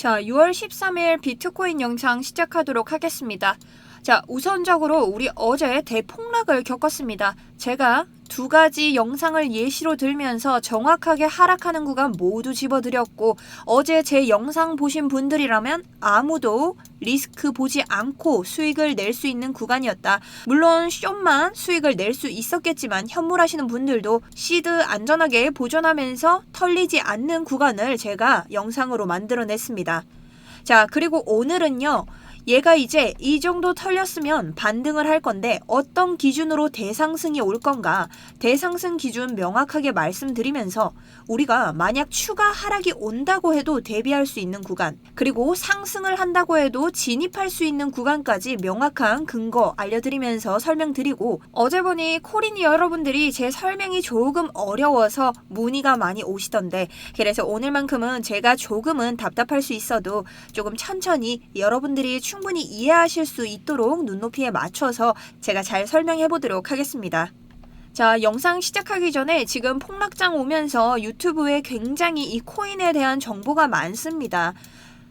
자, 6월 13일 비트코인 영상 시작하도록 하겠습니다. 자, 우선적으로 우리 어제 대폭락을 겪었습니다. 제가 두 가지 영상을 예시로 들면서 정확하게 하락하는 구간 모두 집어드렸고, 어제 제 영상 보신 분들이라면 아무도 리스크 보지 않고 수익을 낼 수 있는 구간이었다. 물론 좀만 수익을 낼 수 있었겠지만 현물하시는 분들도 시드 안전하게 보존하면서 털리지 않는 구간을 제가 영상으로 만들어냈습니다. 자, 그리고 오늘은요. 얘가 이제 이 정도 털렸으면 반등을 할 건데 어떤 기준으로 대상승이 올 건가, 대상승 기준 명확하게 말씀드리면서 우리가 만약 추가 하락이 온다고 해도 대비할 수 있는 구간, 그리고 상승을 한다고 해도 진입할 수 있는 구간까지 명확한 근거 알려드리면서 설명드리고, 어제 보니 코린이 여러분들이 제 설명이 조금 어려워서 문의가 많이 오시던데, 그래서 오늘만큼은 제가 조금은 답답할 수 있어도 조금 천천히 여러분들이 충분히 이해하실 수 있도록 눈높이에 맞춰서 제가 잘 설명해 보도록 하겠습니다. 자, 영상 시작하기 전에 지금 폭락장 오면서 유튜브에 굉장히 이 코인에 대한 정보가 많습니다.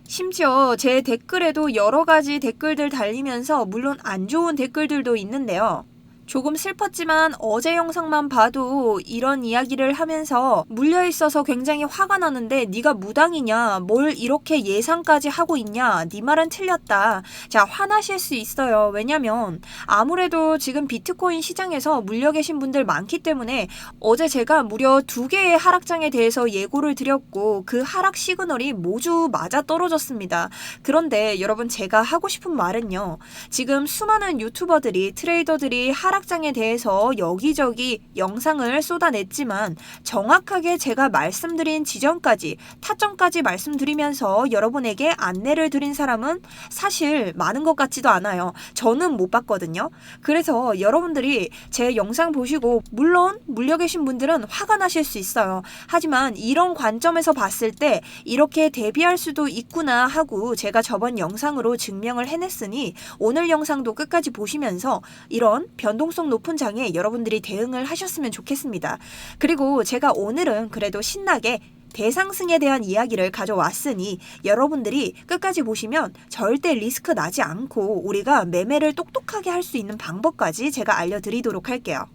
심지어 제 댓글에도 여러 가지 댓글들 달리면서 물론 안 좋은 댓글들도 있는데요. 조금 슬펐지만 어제 영상만 봐도 이런 이야기를 하면서 물려있어서 굉장히 화가 나는데, 네가 무당이냐, 뭘 이렇게 예상까지 하고 있냐, 네 말은 틀렸다. 자, 화나실 수 있어요. 왜냐면 아무래도 지금 비트코인 시장에서 물려 계신 분들 많기 때문에 어제 제가 무려 2개의 하락장에 대해서 예고를 드렸고 그 하락 시그널이 모두 맞아 떨어졌습니다. 그런데 여러분, 제가 하고 싶은 말은요, 지금 수많은 유튜버들이, 트레이더들이 하락장에 대해서 여기저기 영상을 쏟아냈지만 정확하게 제가 말씀드린 지점까지, 타점까지 말씀드리면서 여러분에게 안내를 드린 사람은 사실 많은 것 같지도 않아요. 저는 못 봤거든요. 그래서 여러분들이 제 영상 보시고 물론 물려 계신 분들은 화가 나실 수 있어요. 하지만 이런 관점에서 봤을 때 이렇게 대비할 수도 있구나 하고 제가 저번 영상으로 증명을 해냈으니 오늘 영상도 끝까지 보시면서 이런 변동성 높은 장에 여러분들이 대응을 하셨으면 좋겠습니다. 그리고 제가 오늘은 그래도 신나게 대상승에 대한 이야기를 가져왔으니 여러분들이 끝까지 보시면 절대 리스크 나지 않고 우리가 매매를 똑똑하게 할 수 있는 방법까지 제가 알려드리도록 할게요.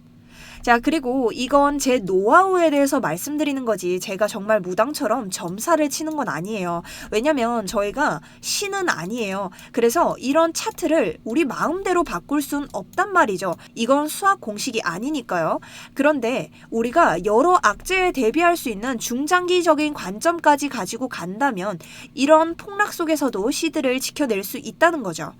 자, 그리고 이건 제 노하우에 대해서 말씀드리는 거지 제가 정말 무당처럼 점사를 치는 건 아니에요. 왜냐면 저희가 신은 아니에요. 그래서 이런 차트를 우리 마음대로 바꿀 순 없단 말이죠. 이건 수학 공식이 아니니까요. 그런데 우리가 여러 악재에 대비할 수 있는 중장기적인 관점까지 가지고 간다면 이런 폭락 속에서도 시드를 지켜낼 수 있다는 거죠.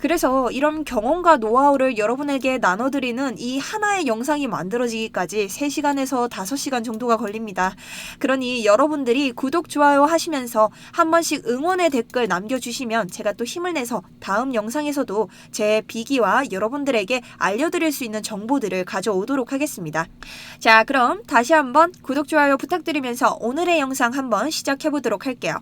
그래서 이런 경험과 노하우를 여러분에게 나눠드리는 이 하나의 영상이 만들어지기까지 3시간에서 5시간 정도가 걸립니다. 그러니 여러분들이 구독, 좋아요 하시면서 한 번씩 응원의 댓글 남겨주시면 제가 또 힘을 내서 다음 영상에서도 제 비기와 여러분들에게 알려드릴 수 있는 정보들을 가져오도록 하겠습니다. 자, 그럼 다시 한번 구독, 좋아요 부탁드리면서 오늘의 영상 한번 시작해보도록 할게요.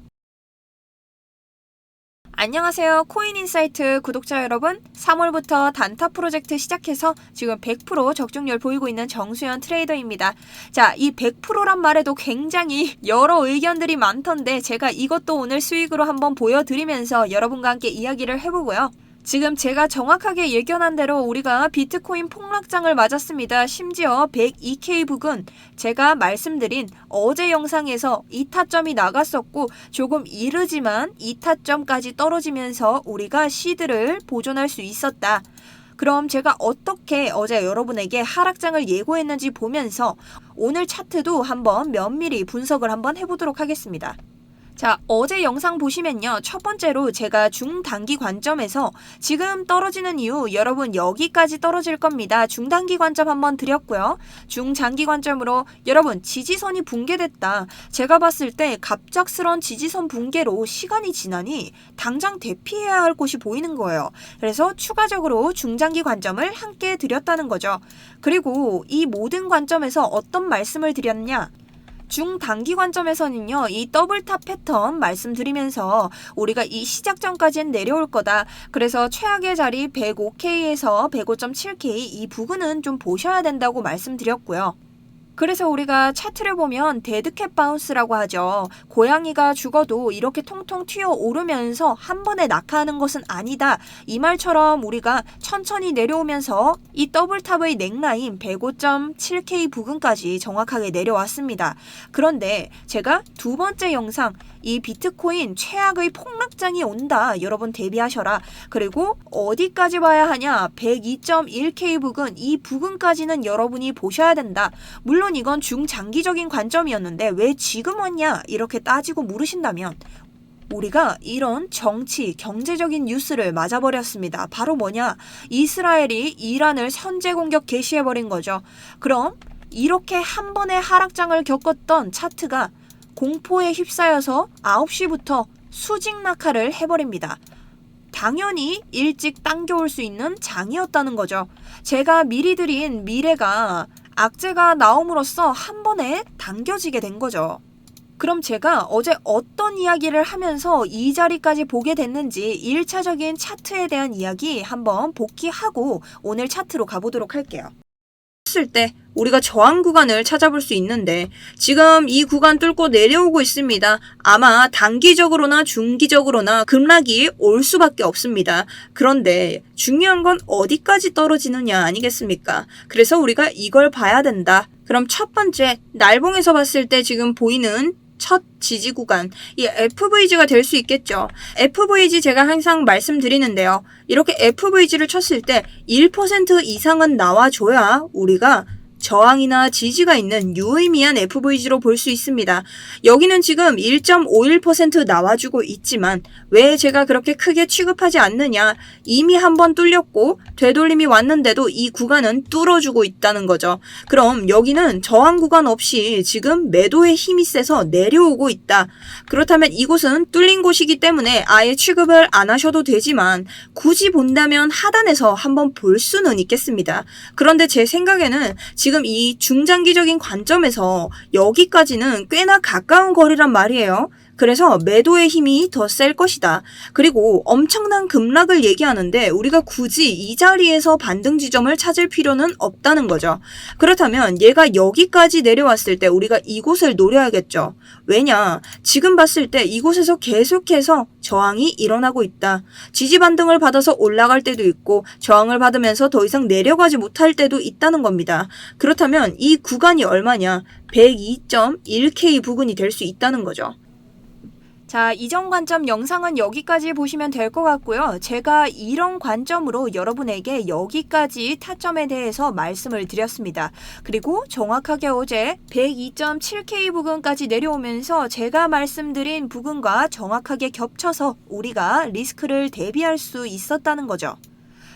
안녕하세요. 코인인사이트 구독자 여러분, 3월부터 단타 프로젝트 시작해서 지금 100% 적중률 보이고 있는 정수연 트레이더입니다. 자, 이 100%란 말에도 굉장히 여러 의견들이 많던데 제가 이것도 오늘 수익으로 한번 보여드리면서 여러분과 함께 이야기를 해보고요. 지금 제가 정확하게 예견한 대로 우리가 비트코인 폭락장을 맞았습니다. 심지어 102K 부근, 제가 말씀드린 어제 영상에서 이타점이 나갔었고 조금 이르지만 이타점까지 떨어지면서 우리가 시드를 보존할 수 있었다. 그럼 제가 어떻게 어제 여러분에게 하락장을 예고했는지 보면서 오늘 차트도 한번 면밀히 분석을 한번 해보도록 하겠습니다. 자, 어제 영상 보시면요. 첫 번째로 제가 중단기 관점에서 지금 떨어지는 이유, 여러분 여기까지 떨어질 겁니다. 중단기 관점 한번 드렸고요. 중장기 관점으로 여러분 지지선이 붕괴됐다. 제가 봤을 때 갑작스런 지지선 붕괴로 시간이 지나니 당장 대피해야 할 곳이 보이는 거예요. 그래서 추가적으로 중장기 관점을 함께 드렸다는 거죠. 그리고 이 모든 관점에서 어떤 말씀을 드렸냐? 중단기 관점에서는요, 이 더블탑 패턴 말씀드리면서 우리가 이 시작점까지는 내려올 거다. 그래서 최악의 자리 105K에서 105.7K 이 부근은 좀 보셔야 된다고 말씀드렸고요. 그래서 우리가 차트를 보면 데드캣 바운스라고 하죠. 고양이가 죽어도 이렇게 통통 튀어 오르면서 한 번에 낙하하는 것은 아니다. 이 말처럼 우리가 천천히 내려오면서 이 더블탑의 넥라인 105.7K 부근까지 정확하게 내려왔습니다. 그런데 제가 두 번째 영상 이 비트코인 최악의 폭락장이 온다. 여러분 대비하셔라. 그리고 어디까지 봐야 하냐? 102.1K 부근, 이 부근까지는 여러분이 보셔야 된다. 물론 이건 중장기적인 관점이었는데 왜 지금 왔냐? 이렇게 따지고 물으신다면 우리가 이런 정치, 경제적인 뉴스를 맞아버렸습니다. 바로 뭐냐? 이스라엘이 이란을 선제 공격 개시해버린 거죠. 그럼 이렇게 한 번의 하락장을 겪었던 차트가 공포에 휩싸여서 9시부터 수직 낙하를 해버립니다. 당연히 일찍 당겨올 수 있는 장이었다는 거죠. 제가 미리 드린 미래가 악재가 나옴으로써 한 번에 당겨지게 된 거죠. 그럼 제가 어제 어떤 이야기를 하면서 이 자리까지 보게 됐는지 1차적인 차트에 대한 이야기 한번 복귀하고 오늘 차트로 가보도록 할게요. 했을 때 우리가 저항 구간을 찾아볼 수 있는데 지금 이 구간 뚫고 내려오고 있습니다. 아마 단기적으로나 중기적으로나 급락이 올 수밖에 없습니다. 그런데 중요한 건 어디까지 떨어지느냐 아니겠습니까? 그래서 우리가 이걸 봐야 된다. 그럼 첫 번째, 날봉에서 봤을 때 지금 보이는 첫 지지 구간, 이 FVG가 될 수 있겠죠. FVG 제가 항상 말씀드리는데요. 이렇게 FVG를 쳤을 때 1% 이상은 나와줘야 우리가 저항이나 지지가 있는 유의미한 FVG로 볼 수 있습니다. 여기는 지금 1.51% 나와주고 있지만 왜 제가 그렇게 크게 취급하지 않느냐? 이미 한번 뚫렸고 되돌림이 왔는데도 이 구간은 뚫어주고 있다는 거죠. 그럼 여기는 저항 구간 없이 지금 매도의 힘이 세서 내려오고 있다. 그렇다면 이곳은 뚫린 곳이기 때문에 아예 취급을 안 하셔도 되지만 굳이 본다면 하단에서 한번 볼 수는 있겠습니다. 그런데 제 생각에는 지금 이 중장기적인 관점에서 여기까지는 꽤나 가까운 거리란 말이에요. 그래서 매도의 힘이 더 셀 것이다. 그리고 엄청난 급락을 얘기하는데 우리가 굳이 이 자리에서 반등 지점을 찾을 필요는 없다는 거죠. 그렇다면 얘가 여기까지 내려왔을 때 우리가 이곳을 노려야겠죠. 왜냐? 지금 봤을 때 이곳에서 계속해서 저항이 일어나고 있다. 지지 반등을 받아서 올라갈 때도 있고 저항을 받으면서 더 이상 내려가지 못할 때도 있다는 겁니다. 그렇다면 이 구간이 얼마냐? 102.1K 부근이 될 수 있다는 거죠. 자, 이전 관점 영상은 여기까지 보시면 될 것 같고요. 제가 이런 관점으로 여러분에게 여기까지 타점에 대해서 말씀을 드렸습니다. 그리고 정확하게 어제 102.7K 부근까지 내려오면서 제가 말씀드린 부근과 정확하게 겹쳐서 우리가 리스크를 대비할 수 있었다는 거죠.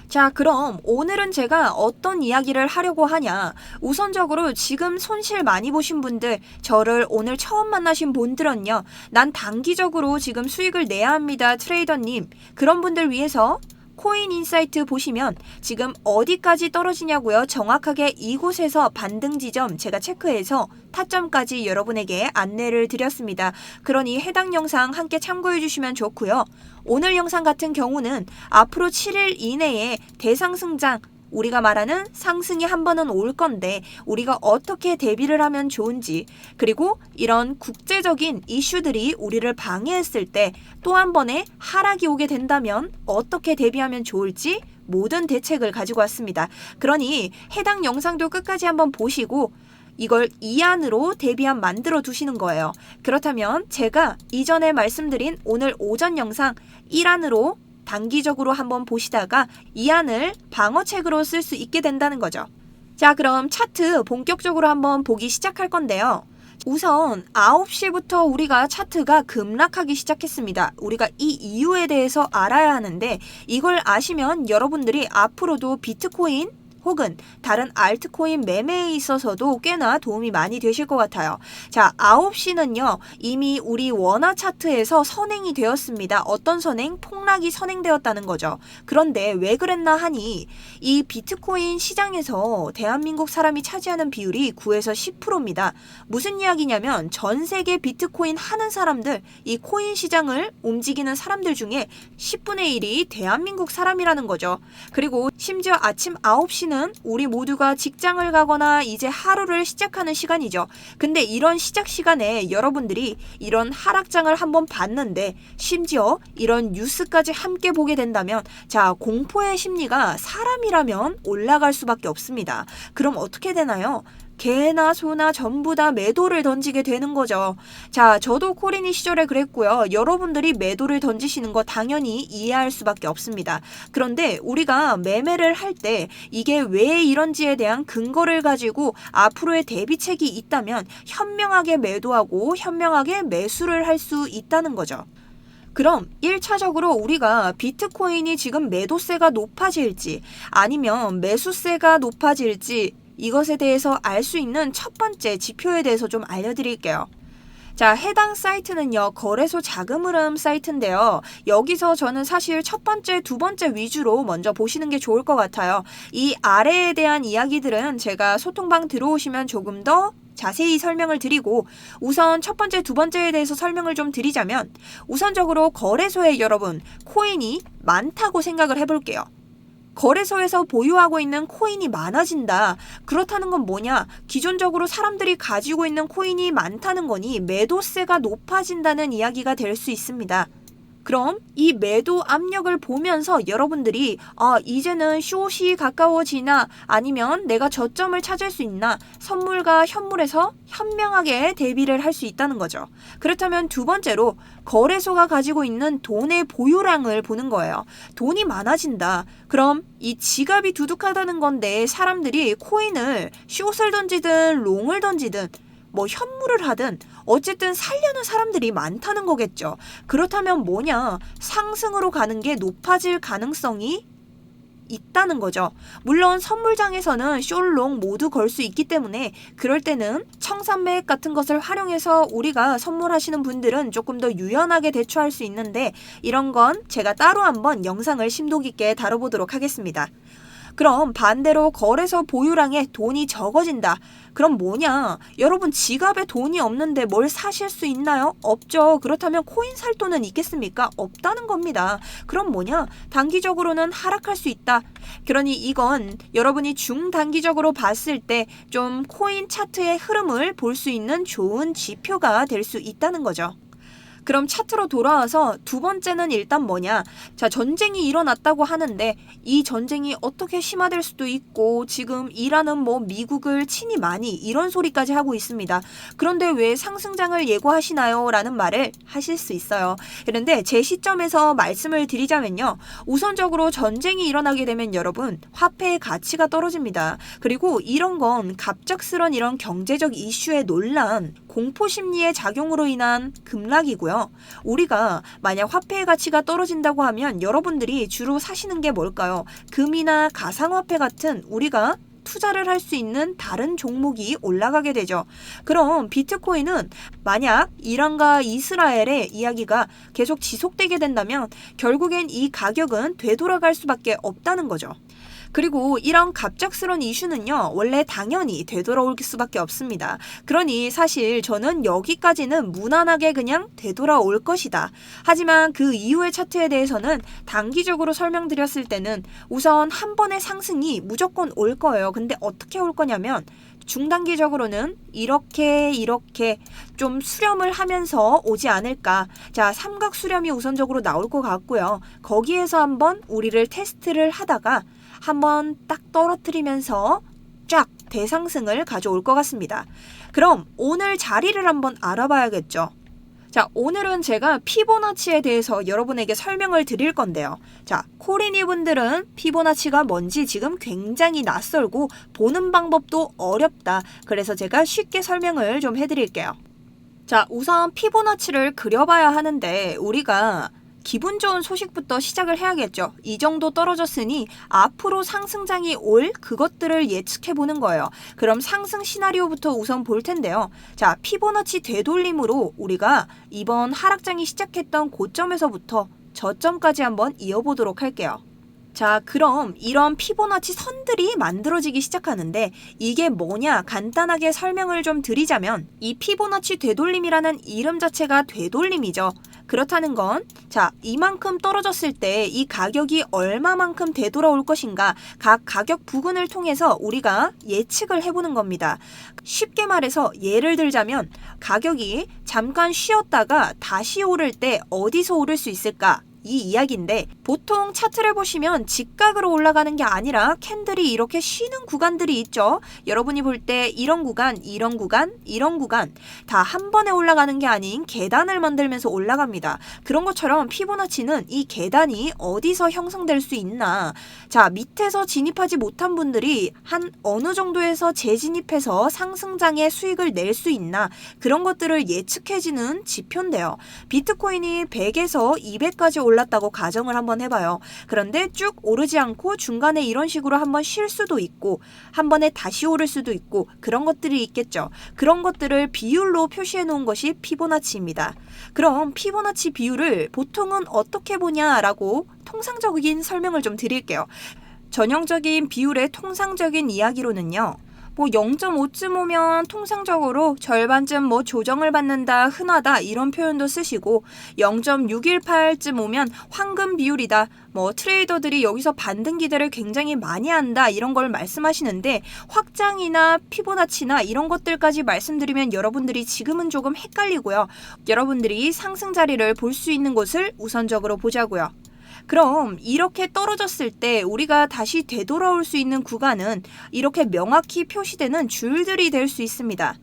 자, 그럼 오늘은 제가 어떤 이야기를 하려고 하냐. 우선적으로 지금 손실 많이 보신 분들, 저를 오늘 처음 만나신 분들은요. 난 단기적으로 지금 수익을 내야 합니다, 트레이더님. 그런 분들 위해서 코인 인사이트 보시면 지금 어디까지 떨어지냐고요. 정확하게 이곳에서 반등 지점 제가 체크해서 타점까지 여러분에게 안내를 드렸습니다. 그러니 해당 영상 함께 참고해 주시면 좋고요. 오늘 영상 같은 경우는 앞으로 7일 이내에 대상승장, 우리가 말하는 상승이 한 번은 올 건데 우리가 어떻게 대비를 하면 좋은지, 그리고 이런 국제적인 이슈들이 우리를 방해했을 때 또 한 번의 하락이 오게 된다면 어떻게 대비하면 좋을지 모든 대책을 가지고 왔습니다. 그러니 해당 영상도 끝까지 한번 보시고 이걸 이안으로 대비안 만들어 두시는 거예요. 그렇다면 제가 이전에 말씀드린 오늘 오전 영상 1안으로 단기적으로 한번 보시다가 이 안을 방어책으로 쓸 수 있게 된다는 거죠. 자, 그럼 차트 본격적으로 한번 보기 시작할 건데요. 우선 9시부터 우리가 차트가 급락하기 시작했습니다. 우리가 이 이유에 대해서 알아야 하는데 이걸 아시면 여러분들이 앞으로도 비트코인 혹은 다른 알트코인 매매에 있어서도 꽤나 도움이 많이 되실 것 같아요. 자, 9시는요. 이미 우리 원화 차트에서 선행이 되었습니다. 어떤 선행? 폭락이 선행되었다는 거죠. 그런데 왜 그랬나 하니 이 비트코인 시장에서 대한민국 사람이 차지하는 비율이 9에서 10%입니다. 무슨 이야기냐면 전 세계 비트코인 하는 사람들, 이 코인 시장을 움직이는 사람들 중에 10분의 1이 대한민국 사람이라는 거죠. 그리고 심지어 아침 9시는 지금은 우리 모두가 직장을 가거나 이제 하루를 시작하는 시간이죠. 근데 이런 시작 시간에 여러분들이 이런 하락장을 한번 봤는데 심지어 이런 뉴스까지 함께 보게 된다면 자, 공포의 심리가 사람이라면 올라갈 수밖에 없습니다. 그럼 어떻게 되나요? 개나 소나 전부 다 매도를 던지게 되는 거죠. 자, 저도 코리니 시절에 그랬고요. 여러분들이 매도를 던지시는 거 당연히 이해할 수밖에 없습니다. 그런데 우리가 매매를 할 때 이게 왜 이런지에 대한 근거를 가지고 앞으로의 대비책이 있다면 현명하게 매도하고 현명하게 매수를 할 수 있다는 거죠. 그럼 1차적으로 우리가 비트코인이 지금 매도세가 높아질지 아니면 매수세가 높아질지 이것에 대해서 알 수 있는 첫 번째 지표에 대해서 좀 알려드릴게요. 자, 해당 사이트는요, 거래소 자금 흐름 사이트인데요. 여기서 저는 사실 첫 번째, 두 번째 위주로 먼저 보시는 게 좋을 것 같아요. 이 아래에 대한 이야기들은 제가 소통방 들어오시면 조금 더 자세히 설명을 드리고 우선 첫 번째, 두 번째에 대해서 설명을 좀 드리자면 우선적으로 거래소에 여러분 코인이 많다고 생각을 해볼게요. 거래소에서 보유하고 있는 코인이 많아진다. 그렇다는 건 뭐냐? 기존적으로 사람들이 가지고 있는 코인이 많다는 거니 매도세가 높아진다는 이야기가 될 수 있습니다. 그럼 이 매도 압력을 보면서 여러분들이 이제는 숏이 가까워지나 아니면 내가 저점을 찾을 수 있나 선물과 현물에서 현명하게 대비를 할 수 있다는 거죠. 그렇다면 두 번째로 거래소가 가지고 있는 돈의 보유량을 보는 거예요. 돈이 많아진다. 그럼 이 지갑이 두둑하다는 건데 사람들이 코인을 숏을 던지든 롱을 던지든 뭐 현물을 하든 어쨌든 살려는 사람들이 많다는 거겠죠. 그렇다면 뭐냐? 상승으로 가는 게 높아질 가능성이 있다는 거죠. 물론 선물장에서는 숏롱 모두 걸 수 있기 때문에 그럴 때는 청산매액 같은 것을 활용해서 우리가 선물하시는 분들은 조금 더 유연하게 대처할 수 있는데 이런 건 제가 따로 한번 영상을 심도 깊게 다뤄보도록 하겠습니다. 그럼 반대로 거래소 보유량에 돈이 적어진다. 그럼 뭐냐? 여러분 지갑에 돈이 없는데 뭘 사실 수 있나요? 없죠. 그렇다면 코인 살 돈은 있겠습니까? 없다는 겁니다. 그럼 뭐냐? 단기적으로는 하락할 수 있다. 그러니 이건 여러분이 중단기적으로 봤을 때 좀 코인 차트의 흐름을 볼 수 있는 좋은 지표가 될 수 있다는 거죠. 그럼 차트로 돌아와서 두 번째는 일단 뭐냐? 자, 전쟁이 일어났다고 하는데 이 전쟁이 어떻게 심화될 수도 있고 지금 이란은 미국을 친히 많이 이런 소리까지 하고 있습니다. 그런데 왜 상승장을 예고하시나요? 라는 말을 하실 수 있어요. 그런데 제 시점에서 말씀을 드리자면요. 우선적으로 전쟁이 일어나게 되면 여러분 화폐의 가치가 떨어집니다. 그리고 이런 건 갑작스런 이런 경제적 이슈의 논란, 공포심리의 작용으로 인한 급락이고요. 우리가 만약 화폐의 가치가 떨어진다고 하면 여러분들이 주로 사시는 게 뭘까요? 금이나 가상화폐 같은 우리가 투자를 할 수 있는 다른 종목이 올라가게 되죠. 그럼 비트코인은 만약 이란과 이스라엘의 이야기가 계속 지속되게 된다면 결국엔 이 가격은 되돌아갈 수밖에 없다는 거죠. 그리고 이런 갑작스런 이슈는요, 원래 당연히 되돌아올 수밖에 없습니다. 그러니 사실 저는 여기까지는 무난하게 그냥 되돌아올 것이다. 하지만 그 이후의 차트에 대해서는 단기적으로 설명드렸을 때는 우선 한 번의 상승이 무조건 올 거예요. 근데 어떻게 올 거냐면 중단기적으로는 이렇게 좀 수렴을 하면서 오지 않을까. 자, 삼각 수렴이 우선적으로 나올 것 같고요. 거기에서 한번 우리를 테스트를 하다가 한번 딱 떨어뜨리면서 쫙 대상승을 가져올 것 같습니다. 그럼 오늘 자리를 한번 알아봐야겠죠. 자, 오늘은 제가 피보나치에 대해서 여러분에게 설명을 드릴 건데요. 자, 코리니 분들은 피보나치가 뭔지 지금 굉장히 낯설고 보는 방법도 어렵다. 그래서 제가 쉽게 설명을 좀 해드릴게요. 자, 우선 피보나치를 그려봐야 하는데 우리가 기분 좋은 소식부터 시작을 해야겠죠. 이 정도 떨어졌으니 앞으로 상승장이 올 그것들을 예측해보는 거예요. 그럼 상승 시나리오부터 우선 볼 텐데요. 자, 피보나치 되돌림으로 우리가 이번 하락장이 시작했던 고점에서부터 저점까지 한번 이어보도록 할게요. 자, 그럼 이런 피보나치 선들이 만들어지기 시작하는데 이게 뭐냐 간단하게 설명을 좀 드리자면 이 피보나치 되돌림이라는 이름 자체가 되돌림이죠. 그렇다는 건 자, 이만큼 떨어졌을 때 이 가격이 얼마만큼 되돌아올 것인가 각 가격 부근을 통해서 우리가 예측을 해보는 겁니다. 쉽게 말해서 예를 들자면 가격이 잠깐 쉬었다가 다시 오를 때 어디서 오를 수 있을까? 이 이야기인데 보통 차트를 보시면 직각으로 올라가는 게 아니라 캔들이 이렇게 쉬는 구간들이 있죠. 여러분이 볼 때 이런 구간, 이런 구간, 이런 구간 다 한 번에 올라가는 게 아닌 계단을 만들면서 올라갑니다. 그런 것처럼 피보나치는 이 계단이 어디서 형성될 수 있나. 자, 밑에서 진입하지 못한 분들이 한 어느 정도에서 재진입해서 상승장의 수익을 낼 수 있나. 그런 것들을 예측해지는 지표인데요. 비트코인이 100에서 200까지 올랐다고 가정을 한번 해봐요. 그런데 쭉 오르지 않고 중간에 이런 식으로 한번 쉴 수도 있고 한 번에 다시 오를 수도 있고 그런 것들이 있겠죠. 그런 것들을 비율로 표시해 놓은 것이 피보나치입니다. 그럼 피보나치 비율을 보통은 어떻게 보냐라고 통상적인 설명을 좀 드릴게요. 전형적인 비율의 통상적인 이야기로는요. 0.5쯤 오면 통상적으로 절반쯤 조정을 받는다, 흔하다 이런 표현도 쓰시고 0.618쯤 오면 황금 비율이다. 트레이더들이 여기서 반등 기대를 굉장히 많이 한다 이런 걸 말씀하시는데 확장이나 피보나치나 이런 것들까지 말씀드리면 여러분들이 지금은 조금 헷갈리고요. 여러분들이 상승 자리를 볼 수 있는 곳을 우선적으로 보자고요. 그럼 이렇게 떨어졌을 때 우리가 다시 되돌아올 수 있는 구간은 이렇게 명확히 표시되는 줄들이 될 수 있습니다.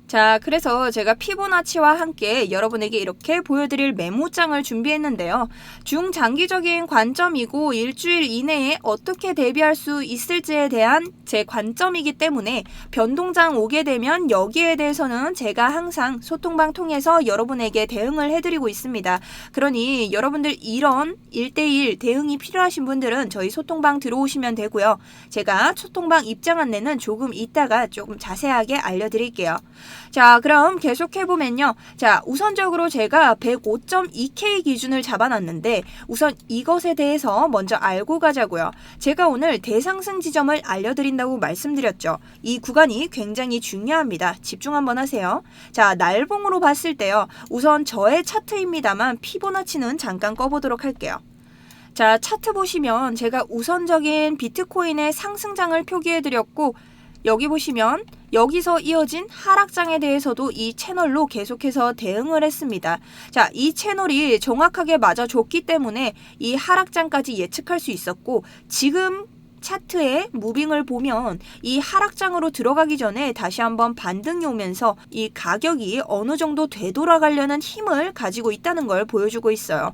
자, 그래서 제가 피보나치와 함께 여러분에게 이렇게 보여드릴 메모장을 준비했는데요. 중장기적인 관점이고 일주일 이내에 어떻게 대비할 수 있을지에 대한 제 관점이기 때문에 변동장 오게 되면 여기에 대해서는 제가 항상 소통방 통해서 여러분에게 대응을 해드리고 있습니다. 그러니 여러분들 이런 1대1 대응이 필요하신 분들은 저희 소통방 들어오시면 되고요. 제가 소통방 입장 안내는 조금 이따가 조금 자세하게 알려드릴게요. 자, 그럼 계속해보면요. 자, 우선적으로 제가 105.2K 기준을 잡아놨는데 우선 이것에 대해서 먼저 알고 가자고요. 제가 오늘 대상승 지점을 알려드린다고 말씀드렸죠. 이 구간이 굉장히 중요합니다. 집중 한번 하세요. 자, 날봉으로 봤을 때요. 우선 저의 차트입니다만 피보나치는 잠깐 꺼보도록 할게요. 자, 차트 보시면 제가 우선적인 비트코인의 상승장을 표기해드렸고 여기 보시면 여기서 이어진 하락장에 대해서도 이 채널로 계속해서 대응을 했습니다. 자, 이 채널이 정확하게 맞아줬기 때문에 이 하락장까지 예측할 수 있었고 지금 차트의 무빙을 보면 이 하락장으로 들어가기 전에 다시 한번 반등이 오면서 이 가격이 어느 정도 되돌아가려는 힘을 가지고 있다는 걸 보여주고 있어요.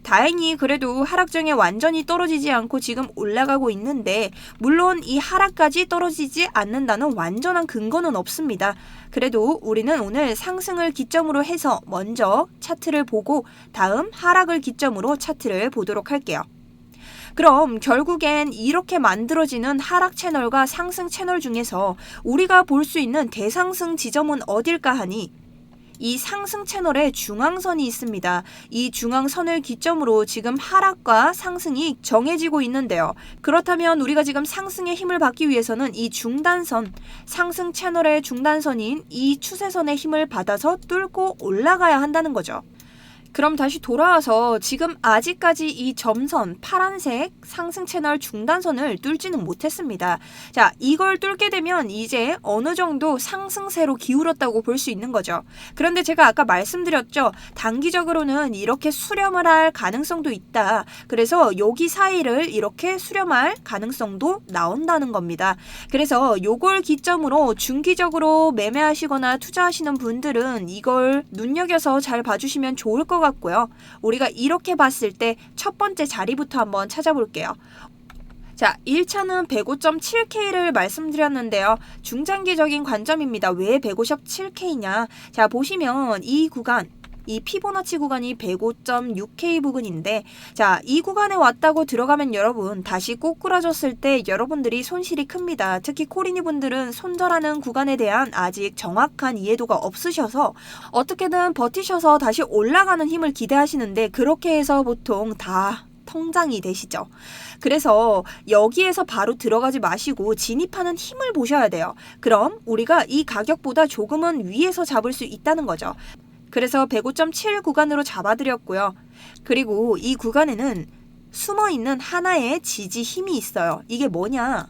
다행히 그래도 하락장에 완전히 떨어지지 않고 지금 올라가고 있는데 물론 이 하락까지 떨어지지 않는다는 완전한 근거는 없습니다. 그래도 우리는 오늘 상승을 기점으로 해서 먼저 차트를 보고 다음 하락을 기점으로 차트를 보도록 할게요. 그럼 결국엔 이렇게 만들어지는 하락 채널과 상승 채널 중에서 우리가 볼 수 있는 대상승 지점은 어딜까 하니 이 상승 채널에 중앙선이 있습니다. 이 중앙선을 기점으로 지금 하락과 상승이 정해지고 있는데요. 그렇다면 우리가 지금 상승의 힘을 받기 위해서는 이 중단선, 상승 채널의 중단선인 이 추세선의 힘을 받아서 뚫고 올라가야 한다는 거죠. 그럼 다시 돌아와서 지금 아직까지 이 점선 파란색 상승 채널 중단선을 뚫지는 못했습니다. 자, 이걸 뚫게 되면 이제 어느 정도 상승세로 기울었다고 볼 수 있는 거죠. 그런데 제가 아까 말씀드렸죠. 단기적으로는 이렇게 수렴을 할 가능성도 있다. 그래서 여기 사이를 이렇게 수렴할 가능성도 나온다는 겁니다. 그래서 요걸 기점으로 중기적으로 매매하시거나 투자하시는 분들은 이걸 눈여겨서 잘 봐주시면 좋을 것 같고요. 우리가 이렇게 봤을 때 첫 번째 자리부터 한번 찾아볼게요. 자, 1차는 105.7K를 말씀드렸는데요. 중장기적인 관점입니다. 왜 157K냐? 자, 보시면 이 구간, 이 피보나치 구간이 105.6K 부근인데 자, 이 구간에 왔다고 들어가면 여러분 다시 꼬꾸라졌을 때 여러분들이 손실이 큽니다. 특히 코리니 분들은 손절하는 구간에 대한 아직 정확한 이해도가 없으셔서 어떻게든 버티셔서 다시 올라가는 힘을 기대하시는데 그렇게 해서 보통 다 통장이 되시죠. 그래서 여기에서 바로 들어가지 마시고 진입하는 힘을 보셔야 돼요. 그럼 우리가 이 가격보다 조금은 위에서 잡을 수 있다는 거죠. 그래서 105.7 구간으로 잡아드렸고요. 그리고 이 구간에는 숨어있는 하나의 지지 힘이 있어요. 이게 뭐냐?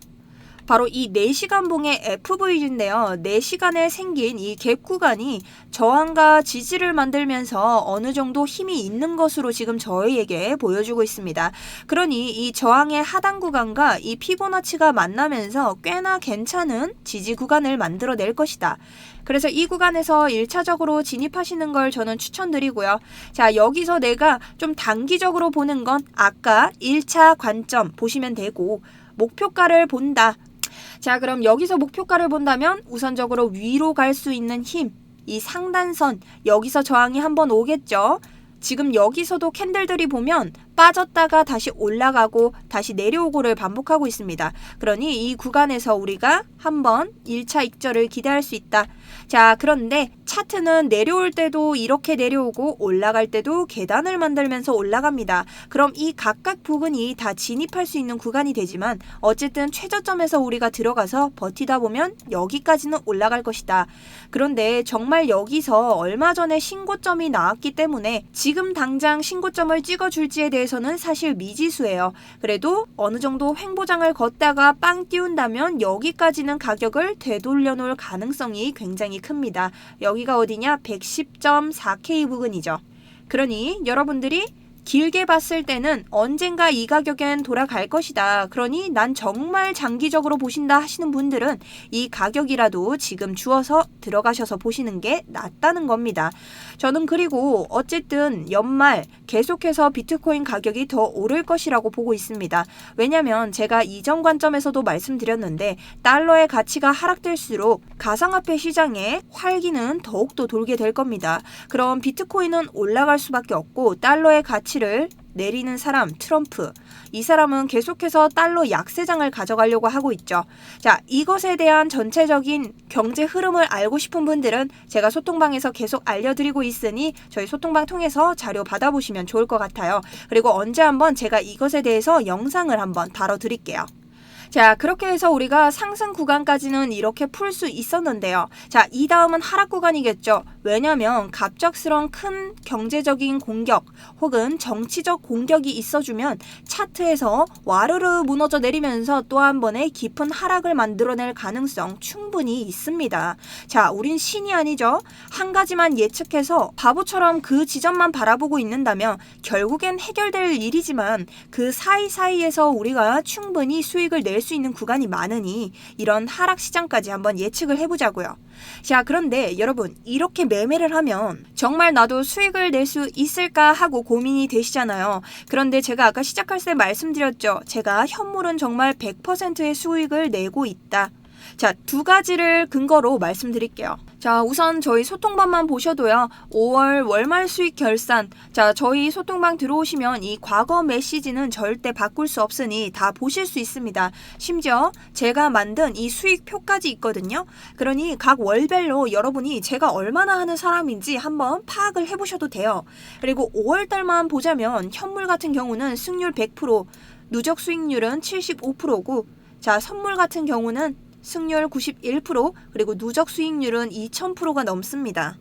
바로 이 4시간 봉의 FVG인데요. 4시간에 생긴 이 갭 구간이 저항과 지지를 만들면서 어느 정도 힘이 있는 것으로 지금 저희에게 보여주고 있습니다. 그러니 이 저항의 하단 구간과 이 피보나치가 만나면서 꽤나 괜찮은 지지 구간을 만들어낼 것이다. 그래서 이 구간에서 1차적으로 진입하시는 걸 저는 추천드리고요. 자, 여기서 내가 좀 단기적으로 보는 건 아까 1차 관점 보시면 되고, 목표가를 본다. 자, 그럼 여기서 목표가를 본다면 우선적으로 위로 갈 수 있는 힘, 이 상단선, 여기서 저항이 한번 오겠죠. 지금 여기서도 캔들들이 보면 빠졌다가 다시 올라가고 다시 내려오고를 반복하고 있습니다. 그러니 이 구간에서 우리가 한번 1차 익절을 기대할 수 있다. 자, 그런데 차트는 내려올 때도 이렇게 내려오고 올라갈 때도 계단을 만들면서 올라갑니다. 그럼 이 각각 부근이 다 진입할 수 있는 구간이 되지만 어쨌든 최저점에서 우리가 들어가서 버티다 보면 여기까지는 올라갈 것이다. 그런데 정말 여기서 얼마 전에 신고점이 나왔기 때문에 지금 당장 신고점을 찍어줄지에 대해서는 사실 미지수예요. 그래도 어느 정도 횡보장을 걷다가 빵 띄운다면 여기까지는 가격을 되돌려 놓을 가능성이 굉장히 큽니다. 여기가 어디냐? 110.4K 부근이죠. 그러니 여러분들이 길게 봤을 때는 언젠가 이 가격엔 돌아갈 것이다. 그러니 난 정말 장기적으로 보신다 하시는 분들은 이 가격이라도 지금 주어서 들어가셔서 보시는 게 낫다는 겁니다. 저는 그리고 어쨌든 연말 계속해서 비트코인 가격이 더 오를 것이라고 보고 있습니다. 왜냐면 제가 이전 관점에서도 말씀드렸는데 달러의 가치가 하락될수록 가상화폐 시장에 활기는 더욱더 돌게 될 겁니다. 그럼 비트코인은 올라갈 수밖에 없고 달러의 가치를 내리는 사람 트럼프, 이 사람은 계속해서 달러 약세장을 가져가려고 하고 있죠. 자, 이것에 대한 전체적인 경제 흐름을 알고 싶은 분들은 제가 소통방에서 계속 알려드리고 있으니 저희 소통방 통해서 자료 받아보시면 좋을 것 같아요. 그리고 언제 한번 제가 이것에 대해서 영상을 한번 다뤄드릴게요. 자, 그렇게 해서 우리가 상승 구간까지는 이렇게 풀 수 있었는데요. 자, 이 다음은 하락 구간이겠죠. 왜냐면 갑작스러운 큰 경제적인 공격 혹은 정치적 공격이 있어주면 차트에서 와르르 무너져 내리면서 또 한 번의 깊은 하락을 만들어낼 가능성 충분히 있습니다. 자, 우린 신이 아니죠. 한 가지만 예측해서 바보처럼 그 지점만 바라보고 있는다면 결국엔 해결될 일이지만 그 사이사이에서 우리가 충분히 수익을 낼 수 있는 구간이 많으니 이런 하락 시장까지 한번 예측을 해보자고요. 자, 그런데 여러분, 이렇게 매매를 하면 정말 나도 수익을 낼 수 있을까 하고 고민이 되시잖아요. 그런데 제가 아까 시작할 때 말씀드렸죠. 제가 현물은 정말 100%의 수익을 내고 있다. 자, 두 가지를 근거로 말씀드릴게요. 자, 우선 저희 소통방만 보셔도요. 5월 월말 수익 결산. 자, 저희 소통방 들어오시면 이 과거 메시지는 절대 바꿀 수 없으니 다 보실 수 있습니다. 심지어 제가 만든 이 수익표까지 있거든요. 그러니 각 월별로 여러분이 제가 얼마나 하는 사람인지 한번 파악을 해보셔도 돼요. 그리고 5월달만 보자면 현물 같은 경우는 승률 100%, 누적 수익률은 75%고 자, 선물 같은 경우는 승률 91%, 그리고 누적 수익률은 2000%가 넘습니다.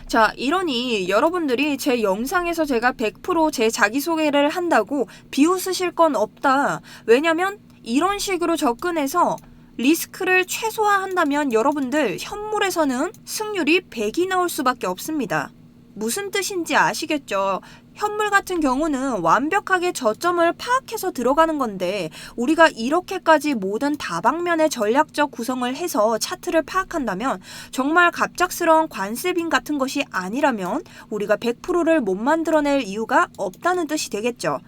자, 이러니 여러분들이 제 영상에서 제가 100% 제 자기소개를 한다고 비웃으실 건 없다. 왜냐면 이런 식으로 접근해서 리스크를 최소화한다면 여러분들 현물에서는 승률이 100이 나올 수밖에 없습니다. 무슨 뜻인지 아시겠죠? 현물 같은 경우는 완벽하게 저점을 파악해서 들어가는 건데 우리가 이렇게까지 모든 다방면의 전략적 구성을 해서 차트를 파악한다면 정말 갑작스러운 관세빙 같은 것이 아니라면 우리가 100%를 못 만들어낼 이유가 없다는 뜻이 되겠죠.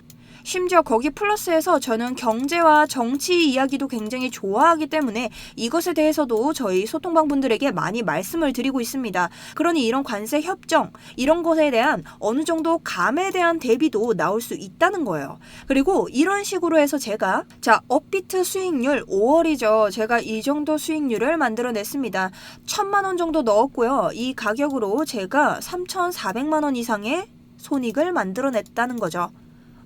심지어 거기 플러스해서 저는 경제와 정치 이야기도 굉장히 좋아하기 때문에 이것에 대해서도 저희 소통방 분들에게 많이 말씀을 드리고 있습니다. 그러니 이런 관세 협정, 이런 것에 대한 어느 정도 감에 대한 대비도 나올 수 있다는 거예요. 그리고 이런 식으로 해서 제가 자, 업비트 수익률 5월이죠. 제가 이 정도 수익률을 만들어냈습니다. 1000만 원 정도 넣었고요. 이 가격으로 제가 3400만 원 이상의 손익을 만들어냈다는 거죠.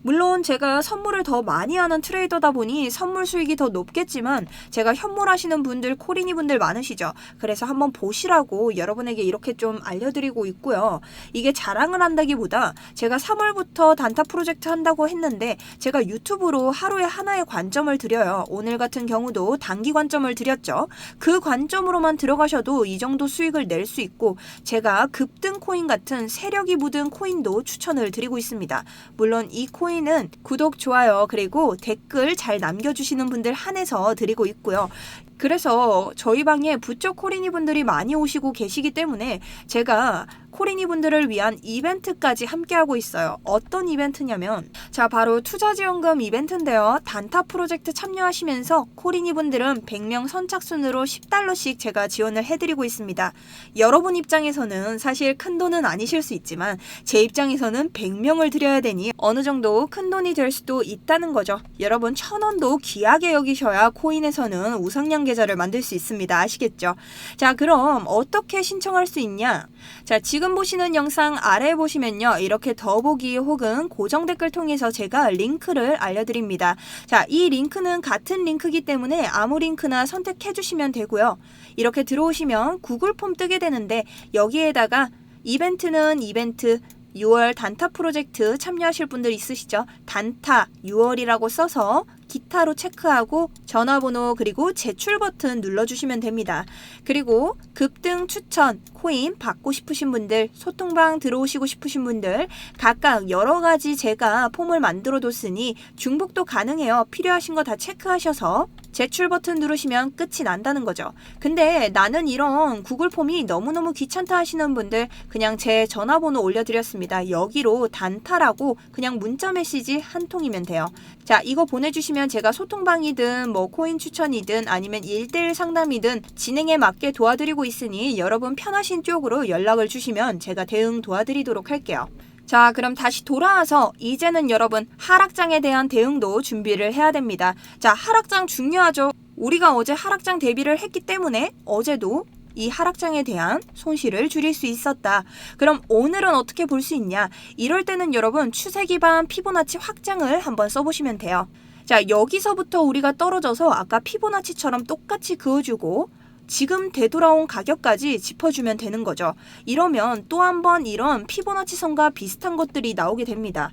물론 제가 선물을 더 많이 하는 트레이더다 보니 선물 수익이 더 높겠지만 제가 현물하시는 분들, 코린이 분들 많으시죠. 그래서 한번 보시라고 여러분에게 이렇게 좀 알려드리고 있고요. 이게 자랑을 한다기보다 제가 3월부터 단타 프로젝트 한다고 했는데 제가 유튜브로 하루에 하나의 관점을 드려요. 오늘 같은 경우도 단기 관점을 드렸죠. 그 관점으로만 들어가셔도 이 정도 수익을 낼 수 있고 제가 급등 코인 같은 세력이 묻은 코인도 추천을 드리고 있습니다. 물론 이 코인은 구독, 좋아요 그리고 댓글 잘 남겨주시는 분들 한해서 드리고 있고요. 그래서 저희 방에 부쩍 코린이 분들이 많이 오시고 계시기 때문에 제가 코린이 분들을 위한 이벤트까지 함께하고 있어요. 어떤 이벤트냐면 자 바로 투자지원금 이벤트인데요. 단타 프로젝트 참여하시면서 코린이 분들은 100명 선착순으로 $10씩 제가 지원을 해드리고 있습니다. 여러분 입장에서는 사실 큰 돈은 아니실 수 있지만 제 입장에서는 100명을 드려야 되니 어느 정도 큰 돈이 될 수도 있다는 거죠. 여러분 1,000원도 귀하게 여기셔야 코인에서는 우상향 계좌를 만들 수 있습니다. 아시겠죠? 자 그럼 어떻게 신청할 수 있냐? 자 지금 보시는 영상 아래에 보시면요. 이렇게 더보기 혹은 고정 댓글 통해서 제가 링크를 알려드립니다. 자, 이 링크는 같은 링크이기 때문에 아무 링크나 선택해 주시면 되고요. 이렇게 들어오시면 구글 폼 뜨게 되는데 여기에다가 이벤트는 이벤트 6월 단타 프로젝트 참여하실 분들 있으시죠? 단타 6월이라고 써서 기타로 체크하고 전화번호 그리고 제출 버튼 눌러주시면 됩니다. 그리고 급등 추천 코인 받고 싶으신 분들, 소통방 들어오시고 싶으신 분들 각각 여러 가지 제가 폼을 만들어 뒀으니 중복도 가능해요. 필요하신 거 다 체크하셔서 제출 버튼 누르시면 끝이 난다는 거죠. 근데 나는 이런 구글 폼이 너무너무 귀찮다 하시는 분들 그냥 제 전화번호 올려드렸습니다. 여기로 단타라고 그냥 문자 메시지 한 통이면 돼요. 자 이거 보내주시면 제가 소통방이든 뭐 코인 추천이든 아니면 1대1 상담이든 진행에 맞게 도와드리고 있으니 여러분 편하신 쪽으로 연락을 주시면 제가 대응 도와드리도록 할게요. 자 그럼 다시 돌아와서 이제는 여러분 하락장에 대한 대응도 준비를 해야 됩니다. 자 하락장 중요하죠. 우리가 어제 하락장 대비를 했기 때문에 어제도 이 하락장에 대한 손실을 줄일 수 있었다. 그럼 오늘은 어떻게 볼 수 있냐? 이럴 때는 여러분 추세 기반 피보나치 확장을 한번 써보시면 돼요. 자 여기서부터 우리가 떨어져서 아까 피보나치처럼 똑같이 그어주고 지금 되돌아온 가격까지 짚어주면 되는 거죠. 이러면 또 한 번 이런 피보나치 선과 비슷한 것들이 나오게 됩니다.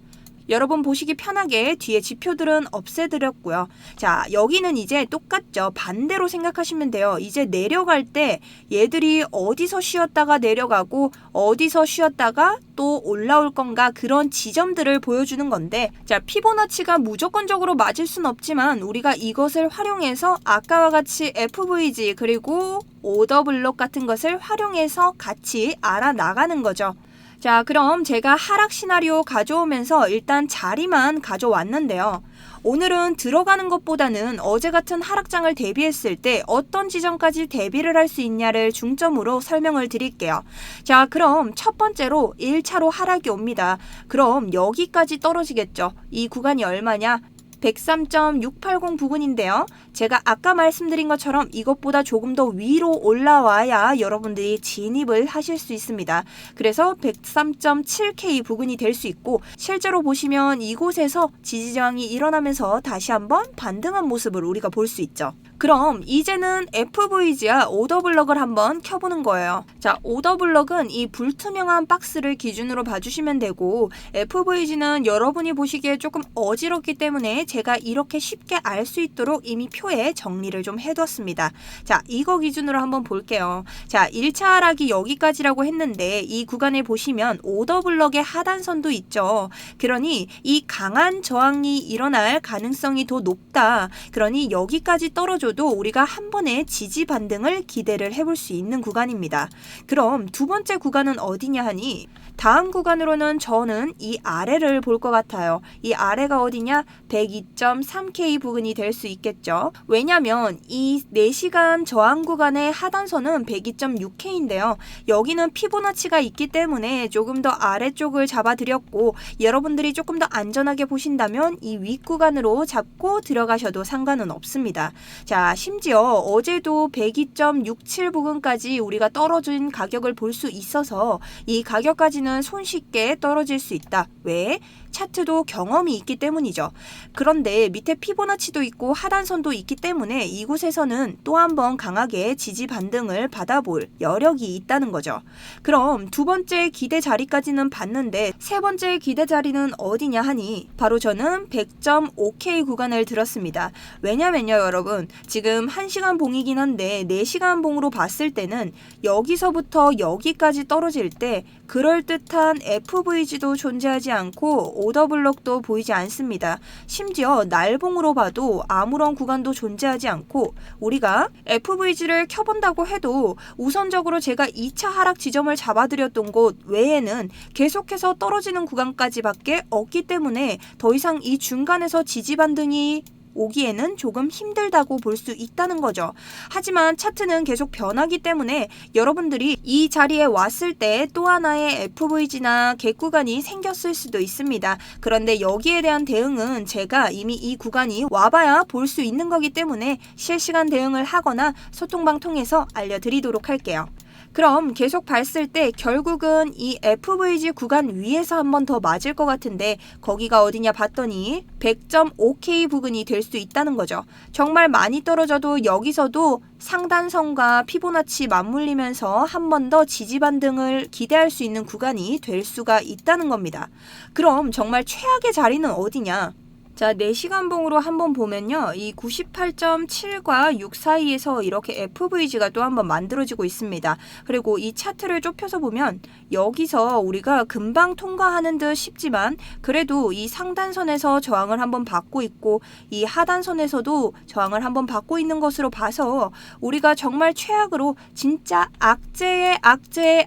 여러분 보시기 편하게 뒤에 지표들은 없애드렸고요. 자 여기는 이제 똑같죠. 반대로 생각하시면 돼요. 이제 내려갈 때 얘들이 어디서 쉬었다가 내려가고 어디서 쉬었다가 또 올라올 건가 그런 지점들을 보여주는 건데 자 피보나치가 무조건적으로 맞을 순 없지만 우리가 이것을 활용해서 아까와 같이 FVG 그리고 오더블록 같은 것을 활용해서 같이 알아나가는 거죠. 자 그럼 제가 하락 시나리오 가져오면서 일단 자리만 가져왔는데요. 오늘은 들어가는 것보다는 어제 같은 하락장을 대비했을 때 어떤 지점까지 대비를 할 수 있냐를 중점으로 설명을 드릴게요. 자 그럼 첫 번째로 1차로 하락이 옵니다. 그럼 여기까지 떨어지겠죠. 이 구간이 얼마냐? 103.680 부근인데요. 제가 아까 말씀드린 것처럼 이것보다 조금 더 위로 올라와야 여러분들이 진입을 하실 수 있습니다. 그래서 103.7K 부근이 될 수 있고 실제로 보시면 이곳에서 지지저항이 일어나면서 다시 한번 반등한 모습을 우리가 볼 수 있죠. 그럼 이제는 FVG와 오더블럭을 한번 켜보는 거예요. 자, 오더블럭은 이 불투명한 박스를 기준으로 봐주시면 되고 FVG는 여러분이 보시기에 조금 어지럽기 때문에 제가 이렇게 쉽게 알 수 있도록 이미 표에 정리를 좀 해두었습니다. 자, 이거 기준으로 한번 볼게요. 자, 1차 하락이 여기까지라고 했는데 이 구간에 보시면 오더블럭의 하단선도 있죠. 그러니 이 강한 저항이 일어날 가능성이 더 높다. 그러니 여기까지 떨어져도 우리가 한 번의 지지 반등을 기대를 해볼 수 있는 구간입니다. 그럼 두 번째 구간은 어디냐 하니 다음 구간으로는 저는 이 아래를 볼 것 같아요. 이 아래가 어디냐? 102.3K 부근이 될 수 있겠죠. 왜냐면 이 4시간 저항 구간의 하단선은 102.6K인데요. 여기는 피보나치가 있기 때문에 조금 더 아래쪽을 잡아드렸고 여러분들이 조금 더 안전하게 보신다면 이 윗구간으로 잡고 들어가셔도 상관은 없습니다. 자, 자, 심지어 어제도 102.67 부근까지 우리가 떨어진 가격을 볼 수 있어서 이 가격까지는 손쉽게 떨어질 수 있다. 왜? 차트도 경험이 있기 때문이죠. 그런데 밑에 피보나치도 있고 하단선도 있기 때문에 이곳에서는 또 한 번 강하게 지지 반등을 받아볼 여력이 있다는 거죠. 그럼 두 번째 기대 자리까지는 봤는데 세 번째 기대 자리는 어디냐 하니 바로 저는 100.5K 구간을 들었습니다. 왜냐면요 여러분, 지금 1시간 봉이긴 한데 4시간 봉으로 봤을 때는 여기서부터 여기까지 떨어질 때 그럴듯한 FVG도 존재하지 않고 오더블록도 보이지 않습니다. 심지어 날봉으로 봐도 아무런 구간도 존재하지 않고 우리가 FVG를 켜본다고 해도 우선적으로 제가 2차 하락 지점을 잡아드렸던 곳 외에는 계속해서 떨어지는 구간까지밖에 없기 때문에 더 이상 이 중간에서 지지 반등이 오기에는 조금 힘들다고 볼 수 있다는 거죠. 하지만 차트는 계속 변하기 때문에 여러분들이 이 자리에 왔을 때 또 하나의 FVG나 갭 구간이 생겼을 수도 있습니다. 그런데 여기에 대한 대응은 제가 이미 이 구간이 와봐야 볼 수 있는 거기 때문에 실시간 대응을 하거나 소통방 통해서 알려드리도록 할게요. 그럼 계속 봤을 때 결국은 이 FVG 구간 위에서 한 번 더 맞을 것 같은데 거기가 어디냐 봤더니 100.5K 부근이 될 수 있다는 거죠. 정말 많이 떨어져도 여기서도 상단선과 피보나치 맞물리면서 한 번 더 지지 반등을 기대할 수 있는 구간이 될 수가 있다는 겁니다. 그럼 정말 최악의 자리는 어디냐? 자, 4시간 봉으로 한번 보면요. 이 98.7과 6 사이에서 이렇게 FVG가 또 한번 만들어지고 있습니다. 그리고 이 차트를 좁혀서 보면 여기서 우리가 금방 통과하는 듯 싶지만 그래도 이 상단선에서 저항을 한번 받고 있고 이 하단선에서도 저항을 한번 받고 있는 것으로 봐서 우리가 정말 최악으로 진짜 악재의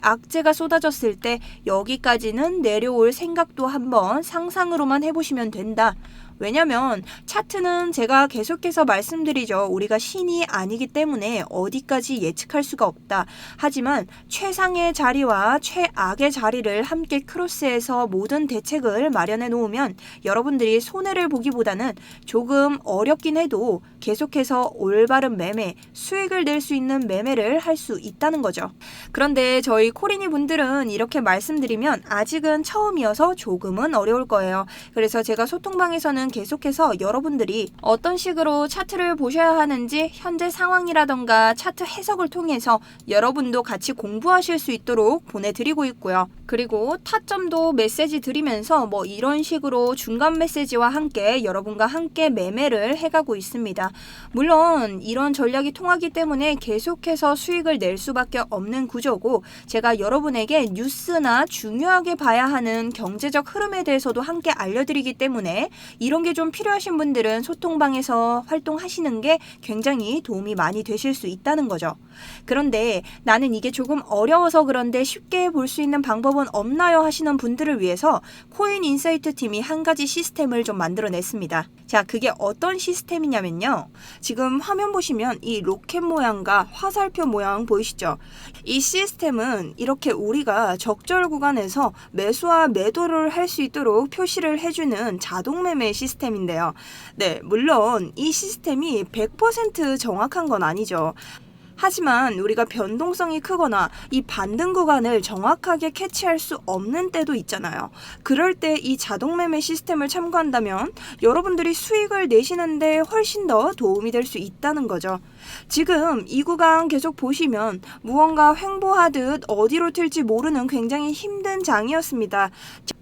악재가 쏟아졌을 때 여기까지는 내려올 생각도 한번 상상으로만 해보시면 된다. 왜냐면 차트는 제가 계속해서 말씀드리죠. 우리가 신이 아니기 때문에 어디까지 예측할 수가 없다. 하지만 최상의 자리와 최악의 자리를 함께 크로스해서 모든 대책을 마련해 놓으면 여러분들이 손해를 보기보다는 조금 어렵긴 해도 계속해서 올바른 매매, 수익을 낼 수 있는 매매를 할 수 있다는 거죠. 그런데 저희 코리니 분들은 이렇게 말씀드리면 아직은 처음이어서 조금은 어려울 거예요. 그래서 제가 소통방에서는 계속해서 여러분들이 어떤 식으로 차트를 보셔야 하는지 현재 상황이라던가 차트 해석을 통해서 여러분도 같이 공부하실 수 있도록 보내드리고 있고요. 그리고 타점도 메시지 드리면서 뭐 이런 식으로 중간 메시지와 함께 여러분과 함께 매매를 해가고 있습니다. 물론 이런 전략이 통하기 때문에 계속해서 수익을 낼 수밖에 없는 구조고 제가 여러분에게 뉴스나 중요하게 봐야 하는 경제적 흐름에 대해서도 함께 알려드리기 때문에 이런 게 좀 필요하신 분들은 소통방에서 활동하시는 게 굉장히 도움이 많이 되실 수 있다는 거죠. 그런데 나는 이게 조금 어려워서 그런데 쉽게 볼 수 있는 방법은 없나요? 하시는 분들을 위해서 코인 인사이트 팀이 한 가지 시스템을 좀 만들어냈습니다. 자, 그게 어떤 시스템이냐면요. 지금 화면 보시면 이 로켓 모양과 화살표 모양 보이시죠? 이 시스템은 이렇게 우리가 적절 구간에서 매수와 매도를 할 수 있도록 표시를 해주는 자동 매매 시스템인데요. 네, 물론 이 시스템이 100% 정확한 건 아니죠. 하지만 우리가 변동성이 크거나 이 반등 구간을 정확하게 캐치할 수 없는 때도 있잖아요. 그럴 때 이 자동 매매 시스템을 참고한다면 여러분들이 수익을 내시는데 훨씬 더 도움이 될 수 있다는 거죠. 지금 이 구간 계속 보시면 무언가 횡보하듯 어디로 튈지 모르는 굉장히 힘든 장이었습니다.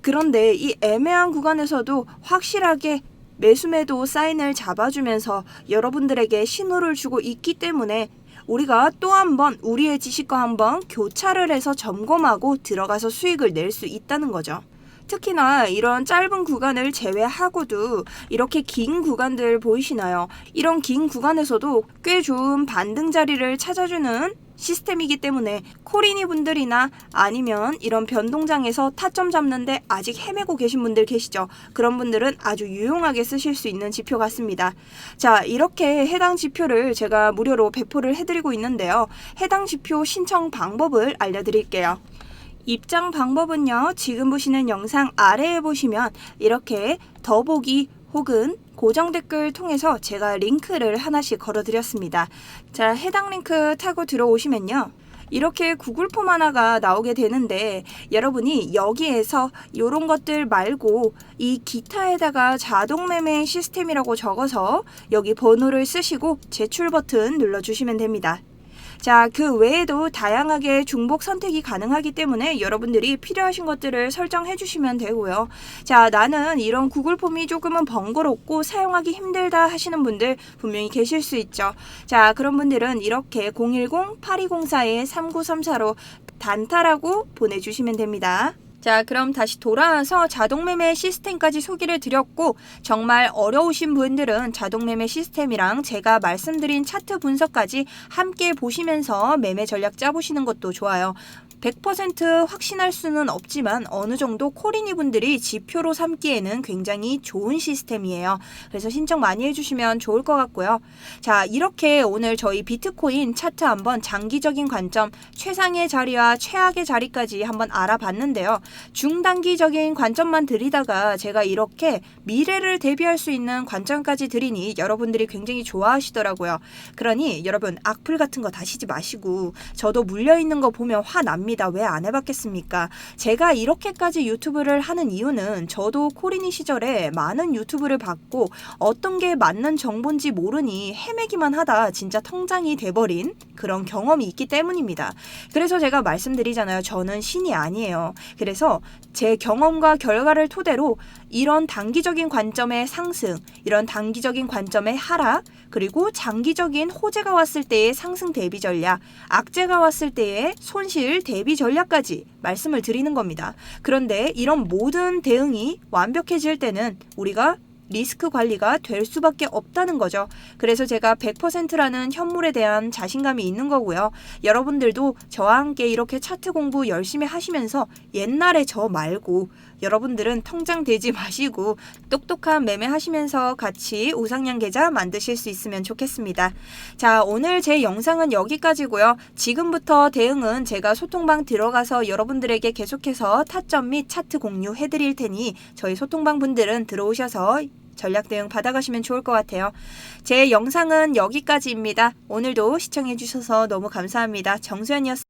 그런데 이 애매한 구간에서도 확실하게 매수매도 사인을 잡아주면서 여러분들에게 신호를 주고 있기 때문에 우리가 또 한 번 우리의 지식과 한번 교차를 해서 점검하고 들어가서 수익을 낼 수 있다는 거죠. 특히나 이런 짧은 구간을 제외하고도 이렇게 긴 구간들 보이시나요? 이런 긴 구간에서도 꽤 좋은 반등 자리를 찾아주는 시스템이기 때문에 코리니 분들이나 아니면 이런 변동장에서 타점 잡는데 아직 헤매고 계신 분들 계시죠? 그런 분들은 아주 유용하게 쓰실 수 있는 지표 같습니다. 자, 이렇게 해당 지표를 제가 무료로 배포를 해드리고 있는데요. 해당 지표 신청 방법을 알려드릴게요. 입장 방법은요. 지금 보시는 영상 아래에 보시면 이렇게 더보기 혹은 고정 댓글 통해서 제가 링크를 하나씩 걸어드렸습니다. 자, 해당 링크 타고 들어오시면요. 이렇게 구글 폼 하나가 나오게 되는데 여러분이 여기에서 이런 것들 말고 이 기타에다가 자동 매매 시스템이라고 적어서 여기 번호를 쓰시고 제출 버튼 눌러주시면 됩니다. 자, 그 외에도 다양하게 중복 선택이 가능하기 때문에 여러분들이 필요하신 것들을 설정해 주시면 되고요. 자, 나는 이런 구글 폼이 조금은 번거롭고 사용하기 힘들다 하시는 분들 분명히 계실 수 있죠. 자, 그런 분들은 이렇게 010-8204-3934로 단타라고 보내주시면 됩니다. 자, 그럼 다시 돌아와서 자동매매 시스템까지 소개를 드렸고 정말 어려우신 분들은 자동매매 시스템이랑 제가 말씀드린 차트 분석까지 함께 보시면서 매매 전략 짜보시는 것도 좋아요. 100% 확신할 수는 없지만 어느 정도 코리니 분들이 지표로 삼기에는 굉장히 좋은 시스템이에요. 그래서 신청 많이 해주시면 좋을 것 같고요. 자, 이렇게 오늘 저희 비트코인 차트 한번 장기적인 관점, 최상의 자리와 최악의 자리까지 한번 알아봤는데요. 중단기적인 관점만 드리다가 제가 이렇게 미래를 대비할 수 있는 관점까지 드리니 여러분들이 굉장히 좋아하시더라고요. 그러니 여러분 악플 같은 거 다시지 마시고 저도 물려있는 거 보면 화납니다. 왜 안 해봤겠습니까? 제가 이렇게까지 유튜브를 하는 이유는 저도 코리니 시절에 많은 유튜브를 봤고 어떤 게 맞는 정보인지 모르니 헤매기만 하다 진짜 통장이 돼버린 그런 경험이 있기 때문입니다. 그래서 제가 말씀드리잖아요. 저는 신이 아니에요. 그래서 제 경험과 결과를 토대로 이런 단기적인 관점의 상승, 이런 단기적인 관점의 하락, 그리고 장기적인 호재가 왔을 때의 상승 대비 전략, 악재가 왔을 때의 손실 대비 전략까지 말씀을 드리는 겁니다. 그런데 이런 모든 대응이 완벽해질 때는 우리가 리스크 관리가 될 수밖에 없다는 거죠. 그래서 제가 100%라는 현물에 대한 자신감이 있는 거고요. 여러분들도 저와 함께 이렇게 차트 공부 열심히 하시면서 옛날에 저 말고 여러분들은 통장 대지 마시고 똑똑한 매매 하시면서 같이 우상향 계좌 만드실 수 있으면 좋겠습니다. 자, 오늘 제 영상은 여기까지고요. 지금부터 대응은 제가 소통방 들어가서 여러분들에게 계속해서 타점 및 차트 공유해 드릴 테니 저희 소통방 분들은 들어오셔서 전략 대응 받아가시면 좋을 것 같아요. 제 영상은 여기까지입니다. 오늘도 시청해주셔서 너무 감사합니다. 정수연이었습니다.